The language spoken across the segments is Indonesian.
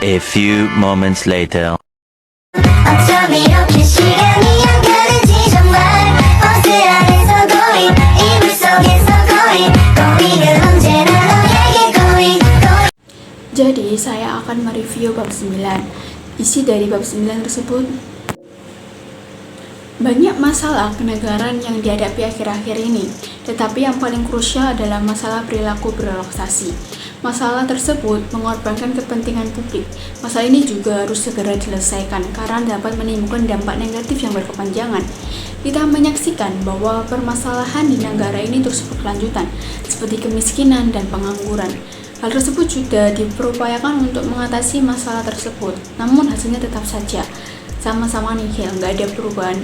A few moments later. 어쩜 이렇게 시간이 안 가는지 정말 버스 안에서 고인 이불 속에서 고인은 언제나 너에게 고인. Jadi saya akan mereview bab 9. Isi dari bab 9 tersebut banyak masalah kenegaraan yang dihadapi akhir-akhir ini, tetapi yang paling krusial adalah masalah perilaku birokrasi. Masalah tersebut mengorbankan kepentingan publik. Masalah ini juga harus segera diselesaikan karena dapat menimbulkan dampak negatif yang berkepanjangan. Kita menyaksikan bahwa permasalahan di negara ini terus berkelanjutan, seperti kemiskinan dan pengangguran. Hal tersebut sudah diperupayakan untuk mengatasi masalah tersebut, namun hasilnya tetap saja sama-sama nihil, nggak ada perubahan.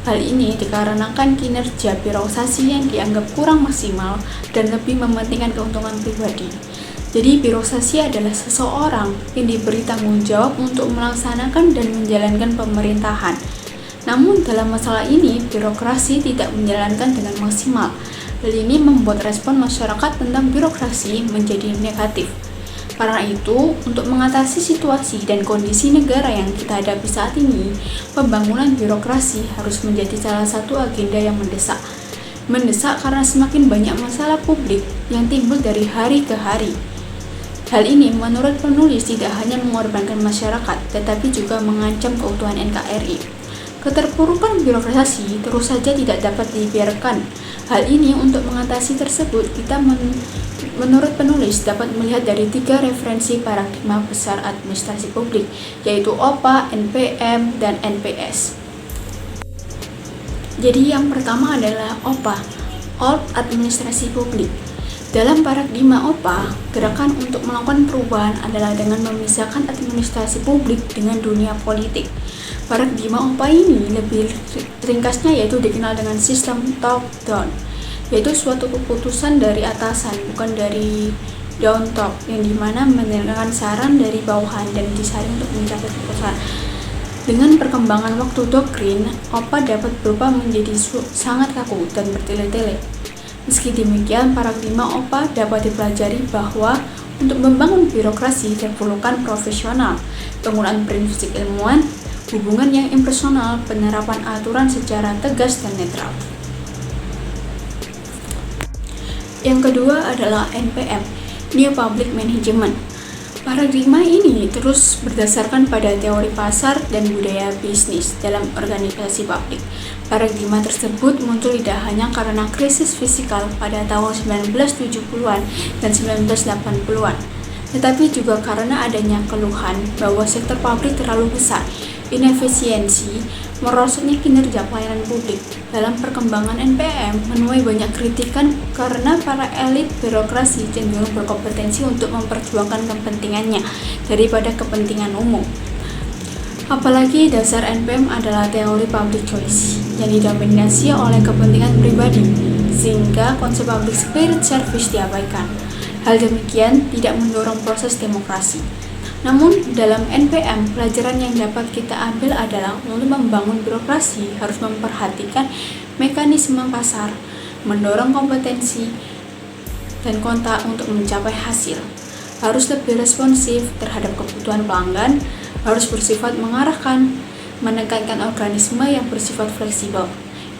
Hal ini dikarenakan kinerja birokrasi yang dianggap kurang maksimal dan lebih mementingkan keuntungan pribadi. Jadi birokrasi adalah seseorang yang diberi tanggung jawab untuk melaksanakan dan menjalankan pemerintahan. Namun dalam masalah ini, birokrasi tidak menjalankan dengan maksimal. Hal ini membuat respon masyarakat tentang birokrasi menjadi negatif. Karena itu, untuk mengatasi situasi dan kondisi negara yang kita hadapi saat ini, pembangunan birokrasi harus menjadi salah satu agenda yang mendesak. Mendesak karena semakin banyak masalah publik yang timbul dari hari ke hari. Hal ini menurut penulis tidak hanya mengorbankan masyarakat, tetapi juga mengancam keutuhan NKRI. Keterpurukan birokrasi terus saja tidak dapat dibiarkan. Hal ini untuk mengatasi tersebut, kita menurut penulis dapat melihat dari 3 referensi paradigma besar administrasi publik, yaitu OPA, NPM, dan NPS. Jadi yang pertama adalah OPA, Old Administrasi Publik. Dalam paradigma OPA, gerakan untuk melakukan perubahan adalah dengan memisahkan administrasi publik dengan dunia politik. Paradigma OPA ini lebih ringkasnya yaitu dikenal dengan sistem top-down, yaitu suatu keputusan dari atasan, bukan dari down top, yang dimana mendengarkan saran dari bawahan dan disaring untuk mencapai keputusan. Dengan perkembangan waktu doktrin, OPA dapat berubah menjadi sangat kaku dan bertele-tele. Meski demikian, paradigma OPA dapat dipelajari bahwa untuk membangun birokrasi diperlukan profesional, penggunaan prinsip ilmuwan, hubungan yang impersonal, penerapan aturan secara tegas dan netral. Yang kedua adalah NPM, New Public Management. Paradigma ini terus berdasarkan pada teori pasar dan budaya bisnis dalam organisasi publik. Paradigma tersebut muncul tidak hanya karena krisis fiskal pada tahun 1970-an dan 1980-an, tetapi juga karena adanya keluhan bahwa sektor publik terlalu besar, inefisiensi, merosotnya kinerja pelayanan publik. Dalam perkembangan NPM menuai banyak kritikan karena para elit birokrasi cenderung berkompetensi untuk memperjuangkan kepentingannya daripada kepentingan umum. Apalagi dasar NPM adalah teori public choice yang didominasi oleh kepentingan pribadi, sehingga konsep public spirit service diabaikan. Hal demikian tidak mendorong proses demokrasi. Namun, dalam NPM, pelajaran yang dapat kita ambil adalah untuk membangun birokrasi harus memperhatikan mekanisme pasar, mendorong kompetensi dan kontak untuk mencapai hasil, harus lebih responsif terhadap kebutuhan pelanggan, harus bersifat mengarahkan, menekankan organisme yang bersifat fleksibel,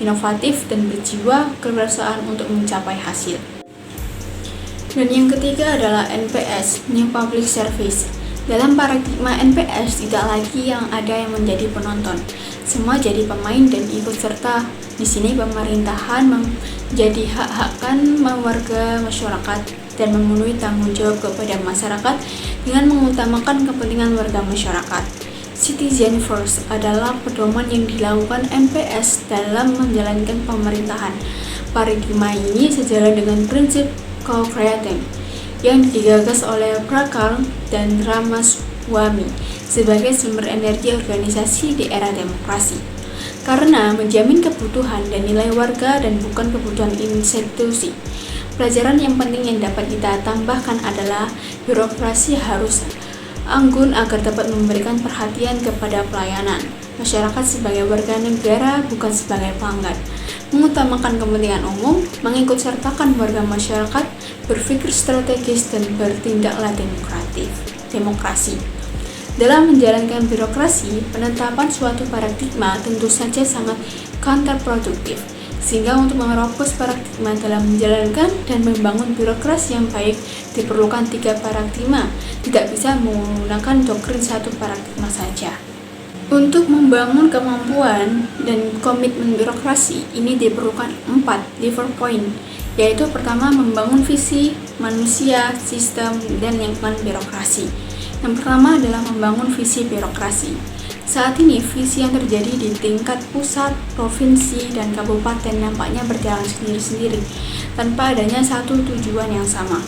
inovatif, dan berjiwa kewirausahaan untuk mencapai hasil. Dan yang ketiga adalah NPS, New Public Service. Dalam paradigma NPS, tidak lagi yang ada yang menjadi penonton, semua jadi pemain dan ikut serta. Di sini pemerintahan menjadi hak-hakkan warga masyarakat dan memenuhi tanggung jawab kepada masyarakat dengan mengutamakan kepentingan warga masyarakat. Citizen First adalah pedoman yang dilakukan NPS dalam menjalankan pemerintahan. Paradigma ini sejalan dengan prinsip co-creating yang digagas oleh Prakal dan Ramaswamy sebagai sumber energi organisasi di era demokrasi. Karena menjamin kebutuhan dan nilai warga dan bukan kebutuhan institusi. Pelajaran yang penting yang dapat kita tambahkan adalah birokrasi harus anggun agar dapat memberikan perhatian kepada pelayanan masyarakat sebagai warga negara, bukan sebagai pelanggan. Mengutamakan kepentingan umum, mengikut sertakan warga masyarakat, berpikir strategis dan bertindaklah demokrasi. Dalam menjalankan birokrasi, penetapan suatu paradigma tentu saja sangat counterproduktif, sehingga untuk menerobos paradigma dalam menjalankan dan membangun birokrasi yang baik diperlukan 3 paradigma, tidak bisa menggunakan doktrin satu paradigma saja. Untuk membangun kemampuan dan komitmen birokrasi, ini diperlukan 4 lever point, yaitu pertama membangun visi, manusia, sistem, dan lingkungan birokrasi. Yang pertama adalah membangun visi birokrasi. Saat ini, visi yang terjadi di tingkat pusat, provinsi, dan kabupaten nampaknya berjalan sendiri-sendiri, tanpa adanya satu tujuan yang sama.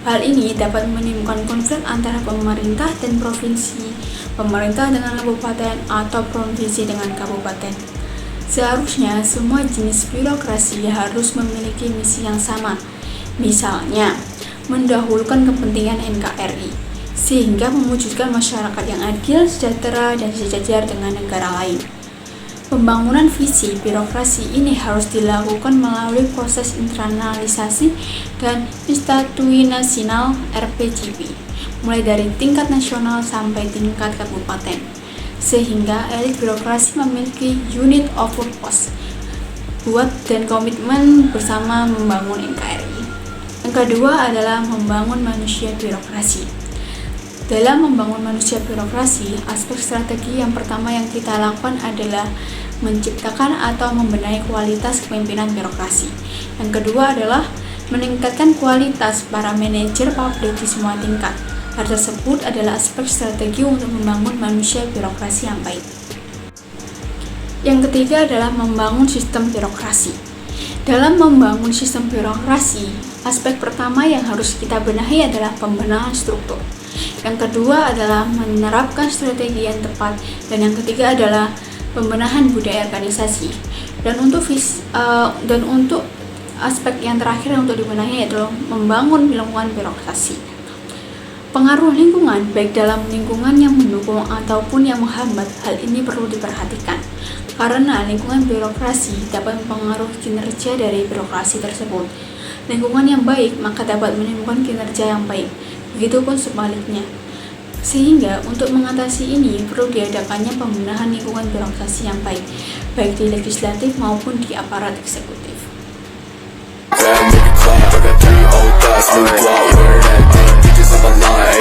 Hal ini dapat menimbulkan konflik antara pemerintah dan provinsi, pemerintah dengan kabupaten, atau provinsi dengan kabupaten. Seharusnya, semua jenis birokrasi harus memiliki misi yang sama. Misalnya, mendahulukan kepentingan NKRI, sehingga mewujudkan masyarakat yang adil, sejahtera, dan sejajar dengan negara lain. Pembangunan visi birokrasi ini harus dilakukan melalui proses internalisasi dan institusional RPJP, mulai dari tingkat nasional sampai tingkat kabupaten, sehingga elit birokrasi memiliki unit of purpose buat dan komitmen bersama membangun NKRI. Yang kedua adalah membangun manusia birokrasi. Dalam membangun manusia birokrasi, aspek strategi yang pertama yang kita lakukan adalah menciptakan atau membenahi kualitas kepemimpinan birokrasi. Yang kedua adalah meningkatkan kualitas para manajer publik di semua tingkat. Hal tersebut adalah aspek strategi untuk membangun manusia birokrasi yang baik. Yang ketiga adalah membangun sistem birokrasi. Dalam membangun sistem birokrasi, aspek pertama yang harus kita benahi adalah pembenahan struktur. Yang kedua adalah menerapkan strategi yang tepat, dan yang ketiga adalah pembenahan budaya organisasi. Dan untuk aspek yang terakhir yang untuk dibenahi adalah membangun lingkungan birokrasi. Pengaruh lingkungan, baik dalam lingkungan yang mendukung ataupun yang menghambat, hal ini perlu diperhatikan, karena lingkungan birokrasi dapat mempengaruhi kinerja dari birokrasi tersebut. Lingkungan yang baik maka dapat menimbulkan kinerja yang baik, begitupun sebaliknya. Sehingga untuk mengatasi ini perlu diadakannya pembenahan lingkungan birokrasi yang baik di legislatif maupun di aparat eksekutif. Grab, make it clap. I got 3 old thoughts, new guap, wear that thing, bitches on my line.